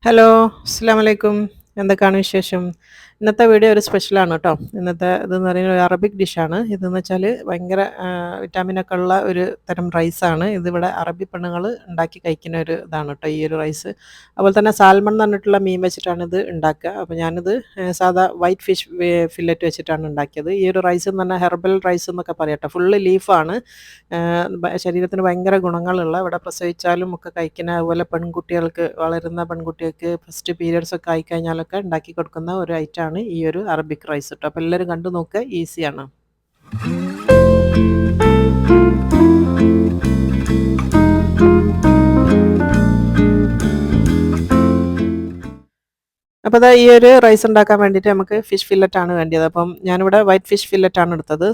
Hello, അസ്സലാമലൈക്കും. എന്തൊക്കെയാണ് വിശേഷം? ഇന്നത്തെ വീഡിയോ ഒരു സ്പെഷ്യലാണ് കേട്ടോ. ഇന്നത്തെ ഇതെന്ന് പറയുന്നത് ഒരു അറബിക് ഡിഷാണ്. ഇതെന്ന് വെച്ചാൽ ഭയങ്കര വിറ്റാമിനൊക്കെ ഉള്ള ഒരു തരം റൈസാണ്. ഇതിവിടെ അറബി പെണ്ണുങ്ങൾ ഉണ്ടാക്കി കഴിക്കുന്ന ഒരു ഇതാണ് കേട്ടോ ഈ ഒരു റൈസ്. അതുപോലെ തന്നെ സാൽമൺ എന്ന് പറഞ്ഞിട്ടുള്ള മീൻ വെച്ചിട്ടാണ് ഇത് ഉണ്ടാക്കുക. അപ്പോൾ ഞാനിത് സാധാ വൈറ്റ് ഫിഷ് ഫില്ലറ്റ് വെച്ചിട്ടാണ് ഉണ്ടാക്കിയത്. ഈ ഒരു റൈസ് എന്ന് പറഞ്ഞാൽ ഹെർബൽ റൈസ് എന്നൊക്കെ പറയാം കേട്ടോ. ഫുള്ള് ലീഫാണ്. ശരീരത്തിന് ഭയങ്കര ഗുണങ്ങളുള്ള ഇവിടെ പ്രസവിച്ചാലും ഒക്കെ കഴിക്കുന്ന അതുപോലെ പെൺകുട്ടികൾക്ക് വളരുന്ന പെൺകുട്ടികൾക്ക് ഫസ്റ്റ് പീരിയഡ്സ് ഒക്കെ ആയിക്കഴിഞ്ഞാലൊക്കെ ഉണ്ടാക്കി കൊടുക്കുന്ന ഒരു ഐറ്റമാണ് ഈ ഒരു അറബിക് റൈസ് കേട്ടോ. അപ്പോൾ എല്ലാവരും കണ്ടു നോക്കുക, ഈസിയാണ്. അപ്പോൾ ദാ ഈ ഒരു റൈസ് ഉണ്ടാക്കാൻ വേണ്ടിയിട്ട് നമുക്ക് ഫിഷ് ഫില്ലറ്റ് ആണ് വേണ്ടത്. അപ്പം ഞാനിവിടെ വൈറ്റ് ഫിഷ് ഫില്ലറ്റ് ആണ് എടുത്തത്.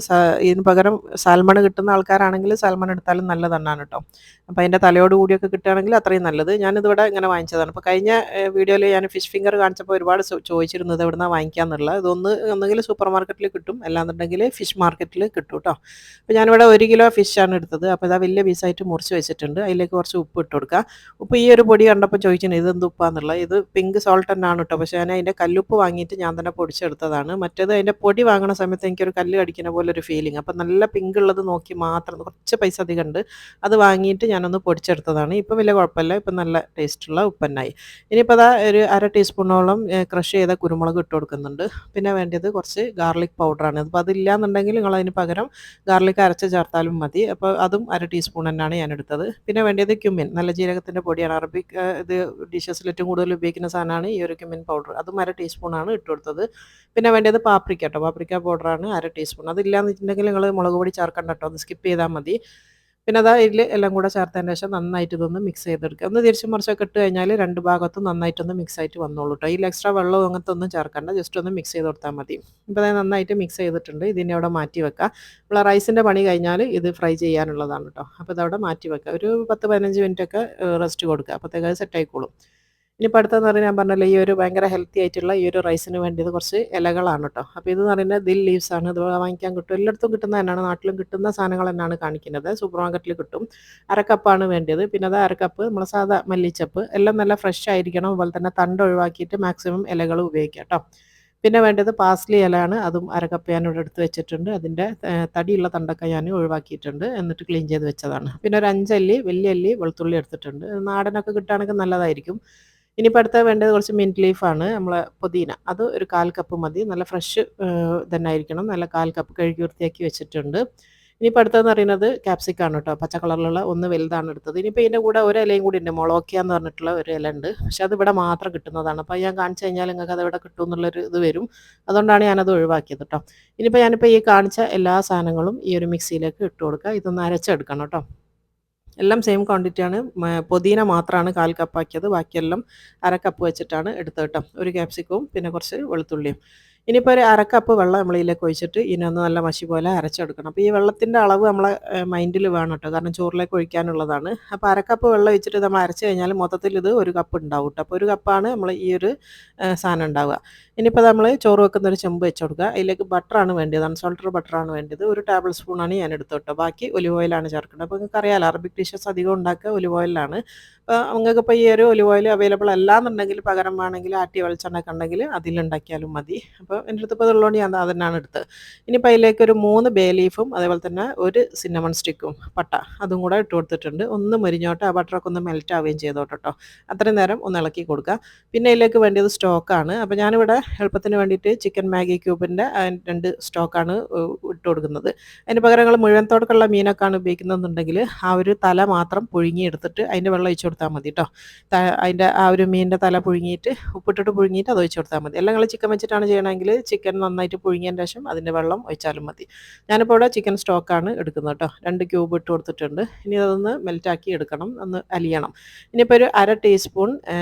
ഇതിന് പകരം സാൽമൺ കിട്ടുന്ന ആൾക്കാരാണെങ്കിൽ സാൽമൺ എടുത്താലും നല്ലതെന്നാണ് കേട്ടോ. അപ്പോൾ അതിൻ്റെ തലയോട് കൂടിയൊക്കെ കിട്ടുകയാണെങ്കിൽ അത്രയും നല്ലത്. ഞാനിതിവിടെ ഇങ്ങനെ വാങ്ങിച്ചതാണ്. അപ്പോൾ കഴിഞ്ഞ വീഡിയോയിൽ ഞാൻ ഫിഷ് ഫിംഗർ കാണിച്ചപ്പോൾ ഒരുപാട് ചോദിച്ചിരുന്നത് എവിടുന്നാണ് വാങ്ങിക്കാന്നുള്ളത്. ഒന്നുകിൽ സൂപ്പർ മാർക്കറ്റിൽ കിട്ടും, അല്ലാന്നുണ്ടെങ്കിൽ ഫിഷ് മാർക്കറ്റിൽ കിട്ടും കേട്ടോ. അപ്പോൾ ഞാനിവിടെ 1 കിലോ ഫിഷാണ് എടുത്തത്. അപ്പോൾ ഇതാ വലിയ പീസായിട്ട് മുറിച്ച് വെച്ചിട്ടുണ്ട്. അതിലേക്ക് കുറച്ച് ഉപ്പ് ഇട്ട് കൊടുക്കുക. ഉപ്പ് ഈ ഒരു പൊടി കണ്ടപ്പോൾ ചോദിച്ചിട്ടുണ്ട് ഇതെന്ത് ഉപ്പാന്നുള്ളത്. ഇത് പിങ്ക് സോൾട്ട് തന്നെയാണ് കേട്ടോ. പക്ഷേ ഞാൻ അതിൻ്റെ കല്ലുപ്പ് വാങ്ങിയിട്ട് ഞാൻ തന്നെ പൊടിച്ചെടുത്തതാണ്. മറ്റേത് അതിൻ്റെ പൊടി വാങ്ങണ സമയത്ത് എനിക്കൊരു കല്ല് കടിക്കുന്ന പോലെ ഒരു ഫീലിംഗ്. അപ്പം നല്ല പിങ്ക് ഉള്ളത് നോക്കി മാത്രം കുറച്ച് പൈസ അധികം ഉണ്ട്, അത് വാങ്ങിയിട്ട് ഞാനൊന്ന് പൊടിച്ചെടുത്തതാണ്. ഇപ്പം വലിയ കുഴപ്പമില്ല, ഇപ്പം നല്ല ടേസ്റ്റുള്ള ഉപ്പന്നായി. ഇനിയിപ്പോൾ അതാ ഒരു 1/2 ടീസ്പൂണോളം ക്രഷ് ചെയ്ത കുരുമുളക് ഇട്ട് കൊടുക്കുന്നുണ്ട്. പിന്നെ വേണ്ടത് കുറച്ച് ഗാർലിക് പൗഡറാണ്. അപ്പോൾ അതില്ലാന്നുണ്ടെങ്കിൽ നിങ്ങൾ അതിന് പകരം ഗാർലിക് അരച്ച് ചേർത്താലും മതി. അപ്പോൾ അതും 1/2 ടീസ്പൂൺ തന്നെയാണ് ഞാൻ എടുത്തത്. പിന്നെ വേണ്ടത് ക്യുമിൻ, നല്ല ജീരകത്തിൻ്റെ പൊടിയാണ്. അറബിക് ഇത് ഡിഷസിൽ ഏറ്റവും കൂടുതൽ ഉപയോഗിക്കുന്ന സാധനമാണ് ഈ ഒരു ക്യുമിൻ പൗഡർ. അതും 1/2 ടീസ്പൂണാണ് ഇട്ട് കൊടുത്തത്. പിന്നെ വേണ്ടത് പാപ്രിക്ക കേട്ടോ. പാപ്രിക്ക പൗഡറാണ് 1/2 ടീസ്പൂൺ. അതില്ലാന്ന് വെച്ചിട്ടുണ്ടെങ്കിൽ നിങ്ങൾ മുളക് പൊടി ചേർക്കണ്ട കേട്ടോ, അത് സ്കിപ്പ് ചെയ്താൽ മതി. പിന്നെ അതാ ഇതിൽ എല്ലാം കൂടെ ചേർത്തതിന് ശേഷം നന്നായിട്ട് ഇതൊന്ന് മിക്സ് ചെയ്തെടുക്കുക. ഒന്ന് തിരിച്ചും മറിച്ചൊക്കെ ഇട്ട് കഴിഞ്ഞാൽ രണ്ട് ഭാഗത്തും നന്നായിട്ടൊന്ന് മിക്സ് ആയിട്ട് വന്നോളൂ കേട്ടോ. ഇതിൽ എക്സ്ട്രാ വെള്ളവും അങ്ങനത്തെ ഒന്നും ചേർക്കണ്ട, ജസ്റ്റ് ഒന്ന് മിക്സ് ചെയ്ത് കൊടുത്താൽ മതി. ഇപ്പോൾ അത് നന്നായിട്ട് മിക്സ് ചെയ്തിട്ടുണ്ട്. ഇതിനെ അവിടെ മാറ്റി വെക്കുക. നമ്മൾ റൈസിൻ്റെ പണി കഴിഞ്ഞാൽ ഇത് ഫ്രൈ ചെയ്യാനുള്ളതാണ് കേട്ടോ. അപ്പോൾ ഇതവിടെ മാറ്റി വെക്കുക. ഒരു 10-15 മിനിറ്റൊക്കെ റെസ്റ്റ് കൊടുക്കുക. അപ്പോഴത്തേക്ക് അത് സെറ്റ് ആയിക്കോളും. ഇനിയിപ്പോൾ അടുത്തതെന്ന് പറഞ്ഞാൽ ഞാൻ പറഞ്ഞല്ലോ ഈ ഒരു ഭയങ്കര ഹെൽത്തി ആയിട്ടുള്ള ഈ ഒരു റൈസിന് വേണ്ടിയത് കുറച്ച് ഇലകളാണ് കേട്ടോ. അപ്പോൾ ഇതെന്ന് പറയുന്നത് ദിൽ ലീവ്സ് ആണ്. ഇത് വാങ്ങിക്കാൻ കിട്ടും, എല്ലായിടത്തും കിട്ടുന്നത് തന്നെയാണ്, നാട്ടിലും കിട്ടുന്ന സാധനങ്ങൾ തന്നെയാണ് കാണിക്കുന്നത്. സൂപ്പർ മാർക്കറ്റിൽ കിട്ടും. 1/2 കപ്പാണ് വേണ്ടത്. പിന്നെ അത് 1/2 കപ്പ് നമ്മൾ സാധാ മല്ലിച്ചപ്പ്, എല്ലാം നല്ല ഫ്രഷ് ആയിരിക്കണം. അതുപോലെ തന്നെ തണ്ട് ഒഴിവാക്കിയിട്ട് മാക്സിമം ഇലകൾ ഉപയോഗിക്കുക കേട്ടോ. പിന്നെ വേണ്ടത് പാസ്ലി ഇലയാണ്. അതും 1/2 കപ്പ് ഞാനിവിടെ എടുത്ത് വെച്ചിട്ടുണ്ട്. അതിൻ്റെ തടിയുള്ള തണ്ടൊക്കെ ഞാൻ ഒഴിവാക്കിയിട്ടുണ്ട്, എന്നിട്ട് ക്ലീൻ ചെയ്ത് വെച്ചതാണ്. പിന്നെ ഒരു 5 അല്ലി വലിയ അല്ലി വെളുത്തുള്ളി എടുത്തിട്ടുണ്ട്. നാടനൊക്കെ കിട്ടുകയാണെങ്കിൽ നല്ലതായിരിക്കും. ഇനിയിപ്പോൾ അടുത്ത വേണ്ടത് കുറച്ച് മിൻറ്റ് ലീഫാണ്, നമ്മളെ പുതിന. അത് ഒരു 1/4 കപ്പ് മതി. നല്ല ഫ്രഷ് തന്നെ ആയിരിക്കണം. നല്ല 1/4 കപ്പ് കഴുകി വൃത്തിയാക്കി വെച്ചിട്ടുണ്ട്. ഇനിയിപ്പോൾ അടുത്തതെന്ന് പറയുന്നത് ക്യാപ്സിക്കാണ് കേട്ടോ. പച്ച കളറിലുള്ള ഒന്ന് വലുതാണ് എടുത്തത്. ഇനിയിപ്പോൾ ഇതിൻ്റെ കൂടെ ഒരു ഇലയും കൂടി ഉണ്ട്, മൊളോക്കിയ എന്ന് പറഞ്ഞിട്ടുള്ള ഒരു ഇല ഉണ്ട്. പക്ഷെ അത് ഇവിടെ മാത്രം കിട്ടുന്നതാണ്. അപ്പോൾ ഞാൻ കാണിച്ചു കഴിഞ്ഞാൽ നിങ്ങൾക്ക് അത് ഇവിടെ കിട്ടും എന്നുള്ളൊരു ഇത് വരും. അതുകൊണ്ടാണ് ഞാനത് ഒഴിവാക്കിയത് കേട്ടോ. ഞാനിപ്പോൾ ഈ കാണിച്ച എല്ലാ സാധനങ്ങളും ഈ ഒരു മിക്സിയിലേക്ക് ഇട്ട് കൊടുക്കുക. ഇതൊന്ന് അരച്ചെടുക്കണം കേട്ടോ. എല്ലാം സെയിം ക്വാണ്ടിറ്റിയാണ്. പുതിന മാത്രമാണ് 1/4 കപ്പ് ആക്കിയത്. ബാക്കിയെല്ലാം 1/2 കപ്പ് വെച്ചിട്ടാണ് എടുത്തത് കേട്ടോ. ഒരു ക്യാപ്സിക്കവും പിന്നെ കുറച്ച് വെളുത്തുള്ളിയും. ഇനിയിപ്പോൾ ഒരു 1/2 കപ്പ് വെള്ളം നമ്മൾ ഇതിലേക്ക് ഒഴിച്ചിട്ട് ഇതിനൊന്ന് നല്ല മഷി പോലെ അരച്ചെടുക്കണം. അപ്പോൾ ഈ വെള്ളത്തിൻ്റെ അളവ് നമ്മളെ മൈൻഡിൽ വേണം കേട്ടോ, കാരണം ചോറിലേക്ക് ഒഴിക്കാനുള്ളതാണ്. അപ്പോൾ 1/2 കപ്പ് വെള്ളം ഒഴിച്ചിട്ട് നമ്മൾ അരച്ച് കഴിഞ്ഞാൽ മൊത്തത്തിൽ ഇത് 1 കപ്പ് ഉണ്ടാവും കേട്ടോ. അപ്പോൾ 1 കപ്പാണ് നമ്മൾ ഈ ഒരു സാധനം ഉണ്ടാവുക. ഇനിയിപ്പോൾ നമ്മൾ ചോറ് വെക്കുന്ന ഒരു ചെമ്പ് വെച്ച് കൊടുക്കുക. അതിലേക്ക് ബട്ടറാണ് വേണ്ടത്, അൺസോൾട്ടഡ് ബട്ടറാണ് വേണ്ടത്. 1 ടേബിൾ സ്പൂണാണ് ഞാൻ എടുത്തത് കേട്ടോ. ബാക്കി ഒലിവ് ഓയിലാണ് ചേർക്കേണ്ടത്. അപ്പോൾ നിങ്ങൾക്ക് അറിയാമല്ലോ അറബിക് ഡിഷസ് അധികം ഉണ്ടാക്കുക ഒലിവ് ഓയിലാണ്. അപ്പോൾ നിങ്ങൾക്കിപ്പോൾ ഈ ഒരു ഒലിവ് ഓയിൽ അവൈലബിൾ അല്ലാന്നുണ്ടെങ്കിൽ പകരം വേണമെങ്കിൽ ആട്ടിയ വെളിച്ചെണ്ണ ഒക്കെ ഉണ്ടെങ്കിൽ അതിലുണ്ടാക്കിയാലും മതി. അപ്പോൾ എൻ്റെ അടുത്ത് ഇപ്പോൾ ഇതുള്ളതുകൊണ്ട് ഞാൻ അതന്നെയാണ് എടുത്തത്. ഇനിയിപ്പോൾ അതിലേക്ക് ഒരു 3 ബേ ലീഫും അതേപോലെ തന്നെ ഒരു സിന്നമൺ സ്റ്റിക്കും പട്ട അതും കൂടെ ഇട്ട് കൊടുത്തിട്ടുണ്ട്. ഒന്ന് മുരിഞ്ഞോട്ടെ, ആ ബട്ടറൊക്കെ ഒന്ന് മെൽറ്റ് ആവുകയും ചെയ്തോട്ടെ കേട്ടോ. അത്രയും നേരം ഒന്ന് ഇളക്കി കൊടുക്കുക. പിന്നെ ഇതിലേക്ക് വേണ്ടത് സ്റ്റോക്കാണ്. അപ്പോൾ ഞാനിവിടെ എളുപ്പത്തിന് വേണ്ടിയിട്ട് ചിക്കൻ മാഗി ക്യൂബിൻ്റെ 2 സ്റ്റോക്കാണ് ഇട്ട് കൊടുക്കുന്നത്. അതിന് പകരം നിങ്ങൾ മുഴുവൻ തോടുക്കുള്ള മീനൊക്കെയാണ് ഉപയോഗിക്കുന്നതെന്നുണ്ടെങ്കിൽ ആ ഒരു തല മാത്രം പുഴുങ്ങിയെടുത്തിട്ട് അതിൻ്റെ വെള്ളം ഒഴിച്ച് കൊടുത്താൽ മതി കേട്ടോ. അതിൻ്റെ ആ ഒരു മീനിൻ്റെ തല പുഴുങ്ങിയിട്ട് ഉപ്പിട്ടിട്ട് പുഴുങ്ങിയിട്ട് അത് ഒഴിച്ച് കൊടുത്താൽ മതി. എല്ലാം നിങ്ങൾ ചിക്കൻ വെച്ചിട്ടാണ് ചെയ്യണമെങ്കിൽ ചിക്കൻ നന്നായിട്ട് പുഴുങ്ങിയതിന് ശേഷം അതിൻ്റെ വെള്ളം ഒഴിച്ചാലും മതി. ഞാനിപ്പോൾ ഇവിടെ ചിക്കൻ സ്റ്റോക്കാണ് എടുക്കുന്നത് കേട്ടോ. 2 ക്യൂബ് ഇട്ട് കൊടുത്തിട്ടുണ്ട്. ഇനി അതൊന്ന് മെൽറ്റാക്കി എടുക്കണം, ഒന്ന് അലിയണം. ഇനിയിപ്പോൾ ഒരു 1/2 ടീസ്പൂൺ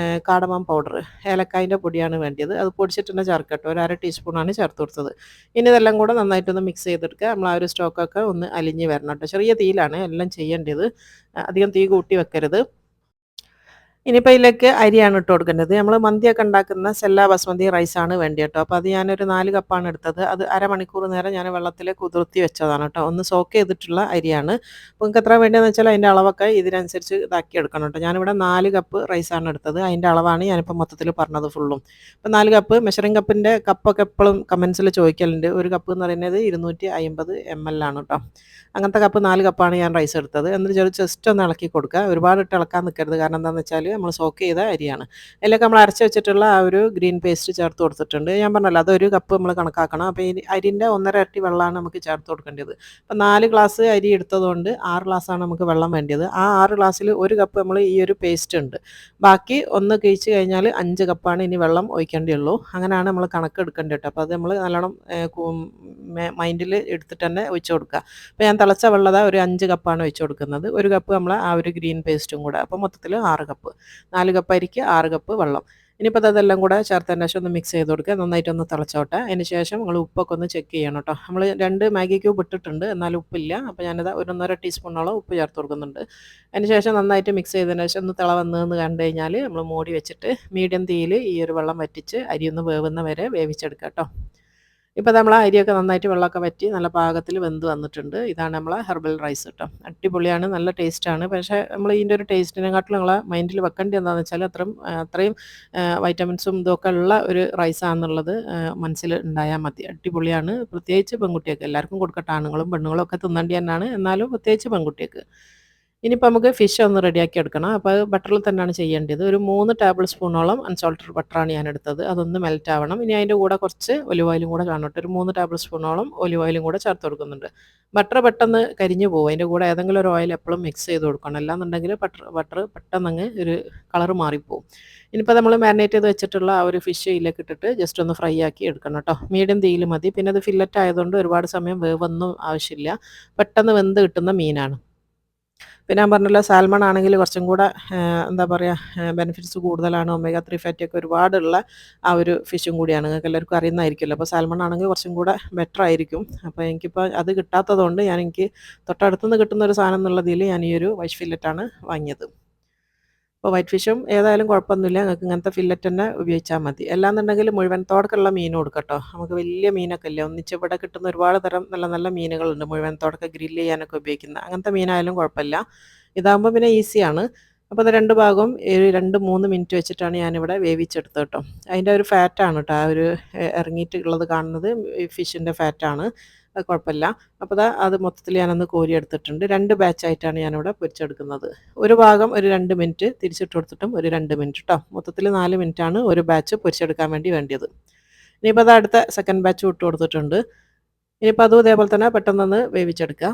കാടമം പൗഡർ, ഏലക്കായൻ്റെ പൊടിയാണ് വേണ്ടത്. അത് പൊടിച്ചിട്ട് തന്നെ ചേർക്കാം കേട്ടോ. ഒരു 1/2 ടീസ്പൂണാണ് ചേർത്ത് കൊടുത്തത്. ഇനി ഇതെല്ലാം കൂടെ നന്നായിട്ടൊന്ന് മിക്സ് ചെയ്തെടുക്കുക. നമ്മൾ ആ ഒരു സ്റ്റോക്കൊക്കെ ഒന്ന് അലിഞ്ഞ് വരണം കേട്ടോ. ചെറിയ തീയിലാണ് എല്ലാം ചെയ്യേണ്ടത്, അധികം തീ കൂട്ടി വെക്കരുത്. ഇനിയിപ്പോൾ ഇതിലേക്ക് അരിയാണ് ഇട്ട് കൊടുക്കേണ്ടത്. നമ്മൾ മന്തിയൊക്കെ ഉണ്ടാക്കുന്ന സെല്ല ബസ്മതി റൈസാണ് വേണ്ടി കേട്ടോ. അപ്പോൾ അത് ഞാനൊരു 4 കപ്പാണ് എടുത്തത്. അത് അരമണിക്കൂർ നേരം ഞാൻ വെള്ളത്തിൽ കുതിർത്തി വെച്ചതാണ് കേട്ടോ. ഒന്ന് സോക്ക് ചെയ്തിട്ടുള്ള അരിയാണ്. അപ്പോൾ നിങ്ങൾക്ക് എത്ര വേണ്ടതെന്ന് വെച്ചാൽ അതിൻ്റെ അളവൊക്കെ ഇതിനനുസരിച്ച് ഇതാക്കി എടുക്കണം കേട്ടോ. ഞാനിവിടെ 4 കപ്പ് റൈസാണ് എടുത്തത്. അതിൻ്റെ അളവാണ് ഞാനിപ്പോൾ മൊത്തത്തിൽ പറഞ്ഞത് ഫുള്ളും. അപ്പോൾ 4 കപ്പ് മെഷറിംഗ് കപ്പിൻ്റെ കപ്പൊക്കെ എപ്പോഴും കമൻസിൽ ചോദിക്കലുണ്ട്. ഒരു കപ്പ് എന്ന് പറയുന്നത് 250 ml ആണ് കേട്ടോ. അങ്ങനത്തെ കപ്പ് 4 കപ്പാണ് ഞാൻ റൈസ് എടുത്തത്. എന്നിട്ട് ജസ്റ്റ് ഒന്ന് ഇളക്കി കൊടുക്കുക. ഒരുപാട് ഇട്ട് ഇളക്കാൻ നിൽക്കരുത്. കാരണം എന്താണെന്ന് വെച്ചാൽ നമ്മൾ സോക്ക് ചെയ്ത അരിയാണ്. അതിലേക്ക് നമ്മൾ അരച്ച് വെച്ചിട്ടുള്ള ആ ഒരു ഗ്രീൻ പേസ്റ്റ് ചേർത്ത് കൊടുത്തിട്ടുണ്ട്. ഞാൻ പറഞ്ഞല്ലോ അതൊരു കപ്പ് നമ്മൾ കണക്കാക്കണം. അപ്പോൾ ഈ അരിൻ്റെ 1.5 ഇരട്ടി വെള്ളമാണ് നമുക്ക് ചേർത്ത് കൊടുക്കേണ്ടത്. അപ്പോൾ 4 ഗ്ലാസ് അരി എടുത്തതുകൊണ്ട് 6 ഗ്ലാസ്സാണ് നമുക്ക് വെള്ളം വേണ്ടത്. ആ 6 ഗ്ലാസ്സിൽ ഒരു കപ്പ് നമ്മൾ ഈ ഒരു പേസ്റ്റ് ഉണ്ട്. ബാക്കി ഒന്ന് കഴിച്ച് കഴിഞ്ഞാൽ 5 കപ്പാണ് ഇനി വെള്ളം ഒഴിക്കേണ്ടിയുള്ളൂ. അങ്ങനെയാണ് നമ്മൾ കണക്ക് എടുക്കേണ്ടത് കേട്ടോ. അപ്പോൾ അത് നമ്മൾ നല്ലോണം മൈൻഡിൽ എടുത്തിട്ട് തന്നെ ഒഴിച്ച് കൊടുക്കുക. അപ്പോൾ ഞാൻ തിളച്ച വെള്ളം ഒരു 5 കപ്പാണ് ഒഴിച്ച് കൊടുക്കുന്നത്. ഒരു കപ്പ് നമ്മൾ ആ ഒരു ഗ്രീൻ പേസ്റ്റും കൂടെ. അപ്പോൾ മൊത്തത്തിൽ 6 കപ്പ്. 4 കപ്പ് അരിക്ക് 6 കപ്പ് വെള്ളം. ഇനിയിപ്പോൾ അതെല്ലാം കൂടെ ചേർത്തതിന് ശേഷം ഒന്ന് മിക്സ് ചെയ്ത് കൊടുക്കുക. നന്നായിട്ടൊന്ന് തിളച്ചോട്ടെ. അതിന് ശേഷം നിങ്ങൾ ഉപ്പൊക്കെ ഒന്ന് ചെക്ക് ചെയ്യണം കേട്ടോ. നമ്മൾ 2 മാഗി ക്യൂബ് ഇട്ടിട്ടുണ്ട്, എന്നാലും ഉപ്പില്ല. അപ്പോൾ ഞാനത് 1.5 ടീസ്പൂണോളം ഉപ്പ് ചേർത്ത് കൊടുക്കുന്നുണ്ട്. അതിന് ശേഷം നന്നായിട്ട് മിക്സ് ചെയ്തതിന് ശേഷം ഒന്ന് തിള വന്നതെന്ന് കണ്ടു കഴിഞ്ഞാൽ നമ്മൾ മൂടി വെച്ചിട്ട് മീഡിയം തീയിൽ ഈ ഒരു വെള്ളം വറ്റിച്ച് അരി ഒന്ന് വേവുന്ന വരെ വേവിച്ചെടുക്കുക കേട്ടോ. ഇപ്പോൾ നമ്മൾ അരിയൊക്കെ നന്നായിട്ട് വെള്ളമൊക്കെ വറ്റി നല്ല പാകത്തിൽ വെന്ത് വന്നിട്ടുണ്ട്. ഇതാണ് നമ്മളെ ഹെർബൽ റൈസ് കേട്ടോ. അടിപൊളിയാണ്, നല്ല ടേസ്റ്റാണ്. പക്ഷേ നമ്മൾ ഇതിൻ്റെ ഒരു ടേസ്റ്റിനെക്കാട്ടിലും നിങ്ങളെ മൈൻഡിൽ വെക്കേണ്ടത് എന്താണെന്ന് വെച്ചാൽ അത്രയും വൈറ്റമിൻസും ഇതൊക്കെ ഉള്ള ഒരു റൈസാണെന്നുള്ളത് മനസ്സിൽ ഉണ്ടായാൽ മതി. അടിപൊളിയാണ്. പ്രത്യേകിച്ച് പെൺകുട്ടിയൊക്കെ എല്ലാവർക്കും കൊടുക്കട്ടെ. ആണുങ്ങളും പെണ്ണുങ്ങളും ഒക്കെ തിന്നേണ്ടി തന്നെയാണ്, എന്നാലും പ്രത്യേകിച്ച് പെൺകുട്ടിയൊക്കെ. ഇനിയിപ്പോൾ നമുക്ക് ഫിഷ് ഒന്ന് റെഡിയാക്കി എടുക്കണം. അപ്പോൾ അത് ബട്ടറിൽ തന്നെയാണ് ചെയ്യേണ്ടത്. ഒരു 3 ടേബിൾ സ്പൂണോളം അൺസോൾട്ടഡ് ബട്ടറാണ് ഞാൻ എടുത്തത്. അതൊന്ന് മെൽറ്റ് ആവണം. ഇനി അതിൻ്റെ കൂടെ കുറച്ച് ഒലിവ് ഓയിലും കൂടെ കാണട്ടെ. ഒരു 3 ടേബിൾ സ്പൂണോളം ഒലിവ് ഓയിലും കൂടെ ചേർത്ത് കൊടുക്കുന്നുണ്ട്. ബട്ടർ പെട്ടെന്ന് കരിഞ്ഞു പോകും. അതിൻ്റെ കൂടെ ഏതെങ്കിലും ഒരു ഓയിൽ എപ്പോഴും മിക്സ് ചെയ്ത് കൊടുക്കണം. അല്ലാന്നുണ്ടെങ്കിൽ ബട്ടർ പെട്ടെന്ന് ഒരു കളർ മാറിപ്പോവും. ഇനിയിപ്പോൾ നമ്മൾ മാരിനേറ്റ് ചെയ്ത് വെച്ചിട്ടുള്ള ആ ഒരു ഫിഷ് ഇതിലേക്ക് ഇട്ടിട്ട് ജസ്റ്റ് ഒന്ന് ഫ്രൈ ആക്കി എടുക്കണം കേട്ടോ. മീഡിയം തീയിൽ മതി. പിന്നെ അത് ഫില്ലറ്റ് ആയതുകൊണ്ട് ഒരുപാട് സമയം വേവൊന്നും ആവശ്യമില്ല. പെട്ടെന്ന് വെന്ത് കിട്ടുന്ന മീനാണ്. പിന്നെ ഞാൻ പറഞ്ഞല്ലോ സാൽമൺ ആണെങ്കിൽ കുറച്ചും കൂടെ എന്താ പറയുക ബെനിഫിറ്റ്സ് കൂടുതലാണ്. ഒമേഗ 3 ഫാറ്റിയൊക്കെ ഒരുപാടുള്ള ആ ഒരു ഫിഷും കൂടിയാണ്. നിങ്ങൾക്ക് എല്ലാവർക്കും അറിയുന്നതായിരിക്കുമല്ലോ. അപ്പോൾ സാൽമൺ ആണെങ്കിൽ കുറച്ചും കൂടെ ബെറ്റർ ആയിരിക്കും. അപ്പോൾ എനിക്കിപ്പോൾ അത് കിട്ടാത്തതുകൊണ്ട് എനിക്ക് തൊട്ടടുത്തുനിന്ന് കിട്ടുന്ന ഒരു സാധനം എന്നുള്ളതിൽ ഞാൻ ഈ ഒരു വൈറ്റ് ഫില്ലറ്റാണ് വാങ്ങിയത്. അപ്പോൾ വൈറ്റ് ഫിഷും ഏതായാലും കുഴപ്പമൊന്നുമില്ല. നിങ്ങൾക്ക് ഇങ്ങനത്തെ ഫില്ലറ്റ് തന്നെ ഉപയോഗിച്ചാൽ മതി. അല്ലാന്നുണ്ടെങ്കിൽ മുഴുവൻ തോടക്കുള്ള മീൻ കൊടുക്കട്ടോ. നമുക്ക് വലിയ മീനൊക്കെ ഇല്ലേ, ഒന്നിച്ച് ഇവിടെ കിട്ടുന്ന ഒരുപാട് തരം നല്ല നല്ല മീനുകളുണ്ട്. മുഴുവൻ തോടൊക്കെ ഗ്രില്ല് ചെയ്യാനൊക്കെ ഉപയോഗിക്കുന്ന അങ്ങനത്തെ മീനായാലും കുഴപ്പമില്ല. ഇതാകുമ്പോൾ പിന്നെ ഈസിയാണ്. അപ്പോൾ അത് 2 ഭാഗവും 2-3 മിനിറ്റ് വെച്ചിട്ടാണ് ഞാനിവിടെ വേവിച്ചെടുത്തത് കേട്ടോ. അതിൻ്റെ ഒരു ഫാറ്റാണ് കേട്ടോ ആ ഒരു ഇറങ്ങിയിട്ടുള്ളത് കാണുന്നത്. ഈ ഫിഷിൻ്റെ ഫാറ്റാണ്. അത് കുഴപ്പമില്ല. അപ്പോൾ അത് മൊത്തത്തിൽ ഞാനൊന്ന് കോരിയെടുത്തിട്ടുണ്ട്. 2 ബാച്ചായിട്ടാണ് ഞാനിവിടെ പൊരിച്ചെടുക്കുന്നത്. ഒരു ഭാഗം ഒരു 2 മിനിറ്റ് തിരിച്ചിട്ട് കൊടുത്തിട്ടും ഒരു 2 മിനിറ്റ് കേട്ടോ. മൊത്തത്തിൽ 4 മിനിറ്റാണ് ഒരു ബാച്ച് പൊരിച്ചെടുക്കാൻ വേണ്ടിയത്. ഇനിയിപ്പോൾ അത് അടുത്ത സെക്കൻഡ് ബാച്ച് ഇട്ട് കൊടുത്തിട്ടുണ്ട്. ഇനിയിപ്പോൾ അതും ഇതേപോലെ തന്നെ പെട്ടെന്നൊന്ന് വേവിച്ചെടുക്കുക.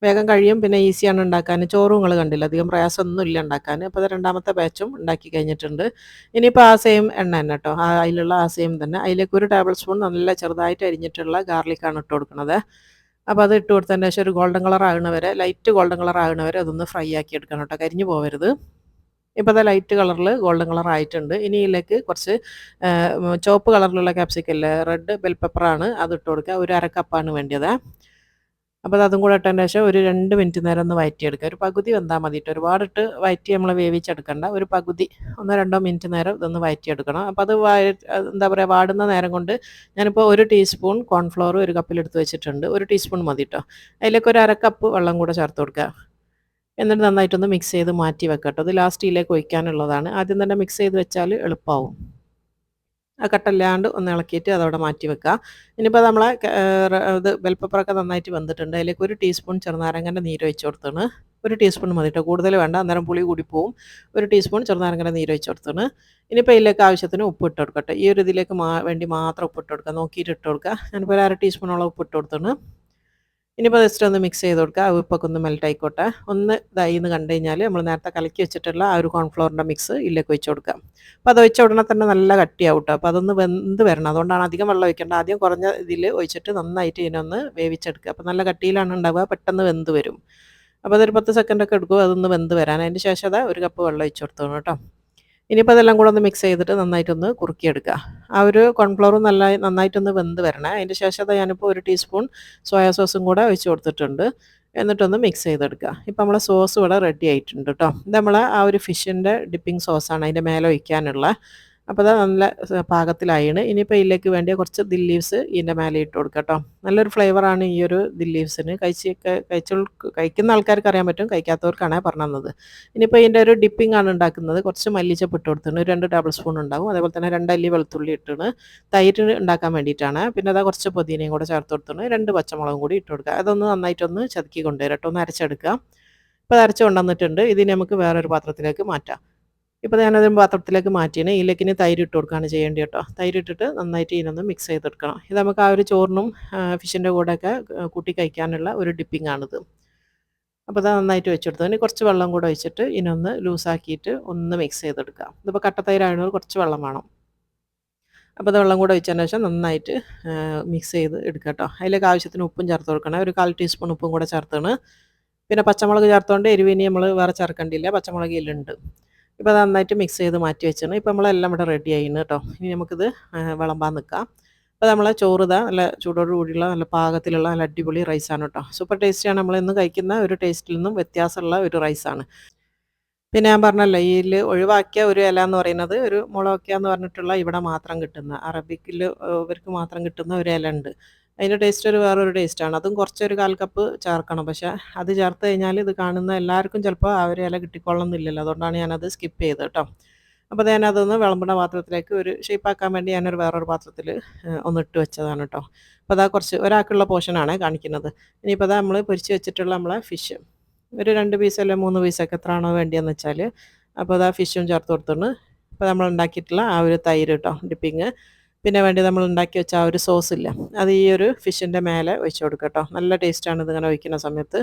വേഗം കഴിയും. പിന്നെ ഈസിയാണ് ഉണ്ടാക്കാൻ. ചോറും നിങ്ങൾ കണ്ടില്ല, അധികം പ്രയാസമൊന്നും ഇല്ല ഉണ്ടാക്കാൻ. അപ്പോൾ അത് രണ്ടാമത്തെ ബാച്ചും ഉണ്ടാക്കി കഴിഞ്ഞിട്ടുണ്ട്. ഇനിയിപ്പോൾ ആ സെയിം എണ്ണ തന്നെ കേട്ടോ, അതിലുള്ള ആ സെയിം തന്നെ. അതിലേക്ക് 1 ടേബിൾ സ്പൂൺ നല്ല ചെറുതായിട്ട് അരിഞ്ഞിട്ടുള്ള ഗാർലിക്കാണ് ഇട്ട് കൊടുക്കുന്നത്. അപ്പോൾ അത് ഇട്ട് കൊടുത്തതിന് ശേഷം ഒരു ഗോൾഡൻ കളർ ആകുന്ന വരെ, ലൈറ്റ് ഗോൾഡൻ കളർ ആകുന്ന വരെ അതൊന്ന് ഫ്രൈ ആക്കി എടുക്കണം കേട്ടോ, കരിഞ്ഞു പോകരുത്. ഇപ്പോൾ അത് ലൈറ്റ് കളറിൽ ഗോൾഡൻ കളർ ആയിട്ടുണ്ട്. ഇനി ഇതിലേക്ക് കുറച്ച് ചുവപ്പ് കളറിലുള്ള ക്യാപ്സിക്കല്ലേ, റെഡ് ബെൽ പെപ്പറാണ്, അത് ഇട്ട് കൊടുക്കുക. ഒരു 1/2 കപ്പാണ് വേണ്ടിയത്. അപ്പോൾ അതും കൂടെ ഇട്ടതിന് ശേഷം ഒരു 2 മിനിറ്റ് നേരം ഒന്ന് വഴറ്റിയെടുക്കുക. ഒരു പകുതി വെന്താൽ മതി കേട്ടോ. ഒരുപാടിട്ട് വഴറ്റി നമ്മൾ വേവിച്ചെടുക്കണ്ട. ഒരു പകുതി 1-2 മിനിറ്റ് നേരം ഇതൊന്ന് വഴറ്റിയെടുക്കണം. അപ്പോൾ അത് എന്താ പറയുക, വാടുന്ന നേരം കൊണ്ട് ഞാനിപ്പോൾ 1 ടീസ്പൂൺ കോൺഫ്ലോർ ഒരു കപ്പിലെടുത്ത് വെച്ചിട്ടുണ്ട്. 1 ടീസ്പൂൺ മതി കേട്ടോ. അതിലേക്ക് ഒരു 1/2 കപ്പ് വെള്ളം കൂടെ ചേർത്ത് കൊടുക്കുക. എന്നിട്ട് നന്നായിട്ടൊന്ന് മിക്സ് ചെയ്ത് മാറ്റി വെക്കാം കേട്ടോ. അത് ലാസ്റ്റിലേക്ക് ഒഴിക്കാനുള്ളതാണ്. ആദ്യം തന്നെ മിക്സ് ചെയ്ത് വെച്ചാൽ എളുപ്പമാവും. ആ കട്ടല്ലാണ്ട് ഒന്ന് ഇളക്കിയിട്ട് അതവിടെ മാറ്റി വെക്കുക. ഇനിയിപ്പോൾ നമ്മളെ ഇത് ബെൽ പെപ്പറൊക്കെ നന്നായിട്ട് വെന്തിട്ടുണ്ട്. അതിലേക്ക് 1 ടീസ്പൂൺ ചെറുനാരങ്ങൻ്റെ നീര് ഒഴിച്ച് കൊടുത്താണ്. 1 ടീസ്പൂൺ മതി കേട്ടോ, കൂടുതൽ വേണ്ട, അന്നേരം പുളി കൂടി പോവും. 1 ടീസ്പൂൺ ചെറുനാരങ്ങൻ്റെ നീര് ഒഴിച്ച് കൊടുത്താണ്. ഇനിയിപ്പോൾ ഇതിലേക്ക് ആവശ്യത്തിന് ഉപ്പ് ഇട്ട് കൊടുക്കട്ടെ. ഈ ഒരു ഇതിലേക്ക് വേണ്ടി മാത്രം ഉപ്പ് ഇട്ട് കൊടുക്കുക, നോക്കിയിട്ട് ഇട്ട് കൊടുക്കുക. ഞാനിപ്പോൾ ഒരു 1/2 ടീസ്പൂണോളം ഉപ്പ് ഇട്ട് കൊടുത്താണ്. ഇനിയിപ്പോൾ ജസ്റ്റ് ഒന്ന് മിക്സ് ചെയ്ത് കൊടുക്കുക. ആ ഉപ്പൊക്കെ ഒന്ന് മെൽറ്റ് ആയിക്കോട്ടെ. ഒന്ന് ഇതായി എന്ന് കണ്ടു കഴിഞ്ഞാൽ നമ്മൾ നേരത്തെ കലക്കി വെച്ചിട്ടുള്ള ആ ഒരു കോൺഫ്ലോറിൻ്റെ മിക്സ് ഇതിലേക്ക് ഒഴിച്ച് കൊടുക്കാം. അപ്പോൾ അത് ഒഴിച്ച ഉടനെ തന്നെ നല്ല കട്ടിയാവും കേട്ടോ. അപ്പോൾ അതൊന്ന് വെന്ത് വരണം. അതുകൊണ്ടാണ് അധികം വെള്ളം ഒഴിക്കേണ്ട. ആദ്യം കുറഞ്ഞ ഇതിൽ ഒഴിച്ചിട്ട് നന്നായിട്ട് ഇതിനൊന്ന് വേവിച്ചെടുക്കുക. അപ്പോൾ നല്ല കട്ടിയിലാണ് ഉണ്ടാവുക, പെട്ടെന്ന് വെന്ത് വരും. അപ്പോൾ അതൊരു 10 സെക്കൻഡൊക്കെ എടുക്കും അതൊന്ന് വെന്ത് വരാൻ. അതിന് ശേഷം അത് 1 കപ്പ് വെള്ളം ഒഴിച്ച് കൊടുത്തോളൂ കേട്ടോ. ഇനിയിപ്പോൾ അതെല്ലാം കൂടെ ഒന്ന് മിക്സ് ചെയ്തിട്ട് നന്നായിട്ടൊന്ന് കുറുക്കിയെടുക്കുക. ആ ഒരു കോൺഫ്ലോറും നന്നായിട്ടൊന്ന് വെന്ത് വരണേ. അതിൻ്റെ ശേഷം ഞാനിപ്പോൾ 1 ടീസ്പൂൺ സോയാ സോസും കൂടെ ഒഴിച്ച് കൊടുത്തിട്ടുണ്ട്. എന്നിട്ടൊന്ന് മിക്സ് ചെയ്തെടുക്കുക. ഇപ്പം നമ്മളെ സോസ് ഇവിടെ റെഡി ആയിട്ടുണ്ട് കേട്ടോ. ഇത് നമ്മളെ ആ ഒരു ഫിഷിൻ്റെ ഡിപ്പിംഗ് സോസാണ് അതിൻ്റെ മേലെ ഒഴിക്കാനുള്ള. അപ്പോൾ അത് നല്ല പാകത്തിലായിണ്. ഇനിയിപ്പോൾ ഇതിലേക്ക് വേണ്ടിയ കുറച്ച് ദിൽ ലീവ്സ് ഇതിൻ്റെ മേലെ ഇട്ട് കൊടുക്കുക കേട്ടോ. നല്ലൊരു ഫ്ലേവറാണ് ഈ ഒരു ദിൽ ലീവ്സിന്. കഴിക്കുന്ന ആൾക്കാർക്ക് അറിയാൻ പറ്റും, കഴിക്കാത്തവർക്കാണ് പറഞ്ഞു തന്നത്. ഇനിയിപ്പോൾ ഇതിൻ്റെ ഒരു ഡിപ്പിംഗ് ആണ് ഉണ്ടാക്കുന്നത്. കുറച്ച് മല്ലിച്ചപ്പ് ഇട്ട് കൊടുത്തിട്ടുണ്ട്, 2 ടേബിൾ സ്പൂൺ ഉണ്ടാവും. അതേപോലെ തന്നെ 2 അല്ലി വെളുത്തുള്ളി ഇട്ടിട്ട് തൈര് ഉണ്ടാക്കാൻ വേണ്ടിയിട്ടാണ്. പിന്നെ അതാ കുറച്ച് പുതിനയും കൂടെ ചേർത്ത് കൊടുത്തിട്ടുണ്ട്, 2 പച്ചമുളകും കൂടി ഇട്ട് കൊടുക്കുക. അതൊന്ന് നന്നായിട്ടൊന്ന് ചതുക്കി കൊണ്ടുവരാം കേട്ടോ, ഒന്ന് അരച്ചെടുക്കുക. ഇപ്പോൾ അത് അരച്ച് കൊണ്ടുവന്നിട്ടുണ്ട്. ഇതിന് നമുക്ക് വേറൊരു പാത്രത്തിലേക്ക് മാറ്റാം. ഇപ്പോൾ ഞാനത് പാത്രത്തിലേക്ക് മാറ്റിയാണ്. ഇതിലേക്ക് ഇനി തൈര് ഇട്ട് കൊടുക്കുകയാണ് ചെയ്യേണ്ടത് കേട്ടോ. തൈര് ഇട്ടിട്ട് നന്നായിട്ട് ഇതിനൊന്ന് മിക്സ് ചെയ്തെടുക്കണം. ഇത് നമുക്ക് ആ ഒരു ചോറിനും ഫിഷിൻ്റെ കൂടെയൊക്കെ കൂട്ടി കഴിക്കാനുള്ള ഒരു ഡിപ്പിംഗ് ആണിത്. അപ്പോൾ അത് നന്നായിട്ട് വെച്ചെടുത്തു. ഇനി കുറച്ച് വെള്ളം കൂടെ ഒഴിച്ചിട്ട് ഇതിനൊന്ന് ലൂസാക്കിയിട്ട് ഒന്ന് മിക്സ് ചെയ്തെടുക്കുക. ഇതിപ്പോൾ കട്ടത്തൈരായതുകൊണ്ട് കുറച്ച് വെള്ളം വേണം. അപ്പോൾ അത് വെള്ളം കൂടെ ഒഴിച്ചതിന് ശേഷം നന്നായിട്ട് മിക്സ് ചെയ്ത് എടുക്കുക കേട്ടോ. അതിലേക്ക് ആവശ്യത്തിന് ഉപ്പും ചേർത്ത് കൊടുക്കണം. ഒരു 1/4 ടീസ്പൂൺ ഉപ്പും കൂടെ ചേർത്താണ്. പിന്നെ പച്ചമുളക് ചേർത്തുകൊണ്ട് എരിവിനി നമ്മൾ വേറെ ചേർക്കേണ്ടിയില്ല, പച്ചമുളക് ഇതിലുണ്ട്. ഇപ്പോൾ അത് നന്നായിട്ട് മിക്സ് ചെയ്ത് മാറ്റി വെച്ചാണ്. ഇപ്പോൾ നമ്മളെല്ലാം ഇവിടെ റെഡി ആയിന് കേട്ടോ. ഇനി നമുക്കിത് വിളമ്പാൻ നിൽക്കാം. അപ്പോൾ നമ്മളെ ചോറ് ഇതാ നല്ല ചൂടോട് കൂടിയുള്ള നല്ല പാകത്തിലുള്ള നല്ല അടിപൊളി റൈസാണ് കേട്ടോ. സൂപ്പർ ടേസ്റ്റിയാണ്. നമ്മളിന്ന് കഴിക്കുന്ന ഒരു ടേസ്റ്റിൽ നിന്നും വ്യത്യാസമുള്ള ഒരു റൈസാണ്. പിന്നെ ഞാൻ പറഞ്ഞല്ലോ, ഇതിൽ ഒഴിവാക്കിയ ഒരു ഇല എന്ന് പറയുന്നത് ഒരു മുളകൊക്ക എന്ന് പറഞ്ഞിട്ടുള്ള ഇവിടെ മാത്രം കിട്ടുന്ന, അറബിക്കിൽ ഇവർക്ക് മാത്രം കിട്ടുന്ന ഒരു ഇല ഉണ്ട്. അതിൻ്റെ ടേസ്റ്റ് ഒരു വേറൊരു ടേസ്റ്റാണ്. അതും കുറച്ചൊരു 1/4 കപ്പ് ചേർക്കണം. പക്ഷേ അത് ചേർത്ത് കഴിഞ്ഞാൽ ഇത് കാണുന്ന എല്ലാവർക്കും ചിലപ്പോൾ ആ ഒരു ഇല കിട്ടിക്കൊള്ളുന്നില്ലല്ലോ. അതുകൊണ്ടാണ് ഞാനത് സ്കിപ്പ് ചെയ്തത് കേട്ടോ. അപ്പോൾ ഞാനതൊന്ന് വിളമ്പുന്ന പാത്രത്തിലേക്ക് ഒരു ഷേപ്പാക്കാൻ വേണ്ടി ഞാനൊരു വേറൊരു പാത്രത്തിൽ ഒന്ന് ഇട്ട് വെച്ചതാണ് കേട്ടോ. അപ്പോൾ അതാ കുറച്ച് ഒരാൾക്കുള്ള പോർഷനാണ് കാണിക്കുന്നത്. ഇനിയിപ്പോൾ അതാ നമ്മൾ പൊരിച്ച് വെച്ചിട്ടുള്ള നമ്മളെ ഫിഷ് ഒരു 2 പീസ് അല്ലെങ്കിൽ 3 പീസൊക്കെ എത്രയാണോ വേണ്ടിയെന്ന് വെച്ചാൽ, അപ്പോൾ അതാ ഫിഷും ചേർത്ത് കൊടുത്തിട്ടുണ്ട്. ഇപ്പോൾ നമ്മൾ ഉണ്ടാക്കിയിട്ടുള്ള ആ ഒരു തൈര് കേട്ടോ ഡിപ്പിങ്. പിന്നെ വേണ്ടി നമ്മൾ ഉണ്ടാക്കി വെച്ച ആ ഒരു സോസില്ല, അത് ഈ ഒരു ഫിഷിൻ്റെ മേലെ ഒഴിച്ച് കൊടുക്കുക കേട്ടോ. നല്ല ടേസ്റ്റാണ് ഇതിങ്ങനെ ഒഴിക്കുന്ന സമയത്ത്.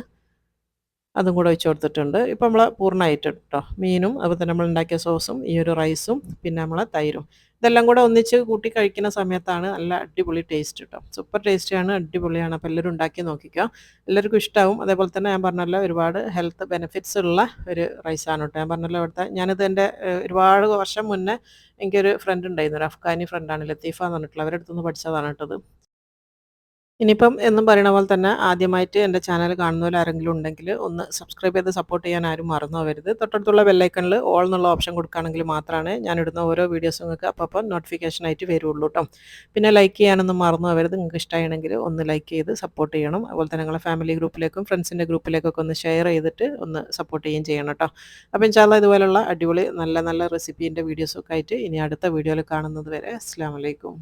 അതും കൂടെ ഒഴിച്ച് കൊടുത്തിട്ടുണ്ട്. ഇപ്പം നമ്മൾ പൂർണ്ണമായിട്ട് കേട്ടോ, മീനും അതുപോലെ തന്നെ നമ്മൾ ഉണ്ടാക്കിയ സോസും ഈ ഒരു റൈസും പിന്നെ നമ്മളെ തൈരും ഇതെല്ലാം കൂടെ ഒന്നിച്ച് കൂട്ടി കഴിക്കുന്ന സമയത്താണ് നല്ല അടിപൊളി ടേസ്റ്റ് കേട്ടോ. സൂപ്പർ ടേസ്റ്റിയാണ്, അടിപൊളിയാണ്. അപ്പോൾ എല്ലാവരും ഉണ്ടാക്കി നോക്കിക്കോ, എല്ലാവർക്കും ഇഷ്ടമാവും. അതേപോലെ തന്നെ ഞാൻ പറഞ്ഞല്ലോ ഒരുപാട് ഹെൽത്ത് ബെനിഫിറ്റ്സ് ഉള്ള ഒരു റൈസാണ് കേട്ടോ. ഞാൻ പറഞ്ഞല്ലോ ഇവിടുത്തെ ഞാനിത് എൻ്റെ ഒരുപാട് വർഷം മുന്നേ എനിക്കൊരു ഫ്രണ്ട് ഉണ്ടായിരുന്നു, ഒരു അഫ്ഗാനി ഫ്രണ്ടാണ്, ലത്തീഫ എന്ന് പറഞ്ഞിട്ടുള്ള, അവരുടെ അടുത്തുനിന്ന് പഠിച്ചതാണ് കേട്ടത്. ഇനിയിപ്പം എന്നും പറയണ പോലെ തന്നെ ആദ്യമായിട്ട് എൻ്റെ ചാനൽ കാണുന്നവർ ആരെങ്കിലും ഉണ്ടെങ്കിൽ ഒന്ന് സബ്സ്ക്രൈബ് ചെയ്ത് സപ്പോർട്ട് ചെയ്യാൻ ആരും മറന്നു പോകരുത്. തൊട്ടടുത്തുള്ള ബെല്ലൈക്കണിൽ ഓൾ എന്നുള്ള ഓപ്ഷൻ കൊടുക്കുകയാണെങ്കിൽ മാത്രമാണ് ഞാനിടുന്ന ഓരോ വീഡിയോസും നിങ്ങൾക്ക് അപ്പോൾ നോട്ടിഫിക്കേഷനായിട്ട് വരുള്ളൂ കേട്ടോ. പിന്നെ ലൈക്ക് ചെയ്യാനൊന്നും മറന്നു പോകരുത്. നിങ്ങൾക്ക് ഇഷ്ടമാണെങ്കിൽ ഒന്ന് ലൈക്ക് ചെയ്ത് സപ്പോർട്ട് ചെയ്യണം. അതുപോലെ തന്നെ നിങ്ങളെ ഫാമിലി ഗ്രൂപ്പിലേക്കും ഫ്രണ്ട്സിൻ്റെ ഗ്രൂപ്പിലേക്കൊക്കെ ഒന്ന് ഷെയർ ചെയ്തിട്ട് ഒന്ന് സപ്പോർട്ട് ചെയ്യുകയും ചെയ്യണം കേട്ടോ. അപ്പോൾ ഇൻഷാല്ലാ ഇതുപോലുള്ള അടിപൊളി നല്ല നല്ല റെസിപ്പീൻ്റെ വീഡിയോസൊക്കെ ആയിട്ട് ഇനി അടുത്ത വീഡിയോയിൽ കാണുന്നത് വരെ അസ്സലാമു അലൈക്കും.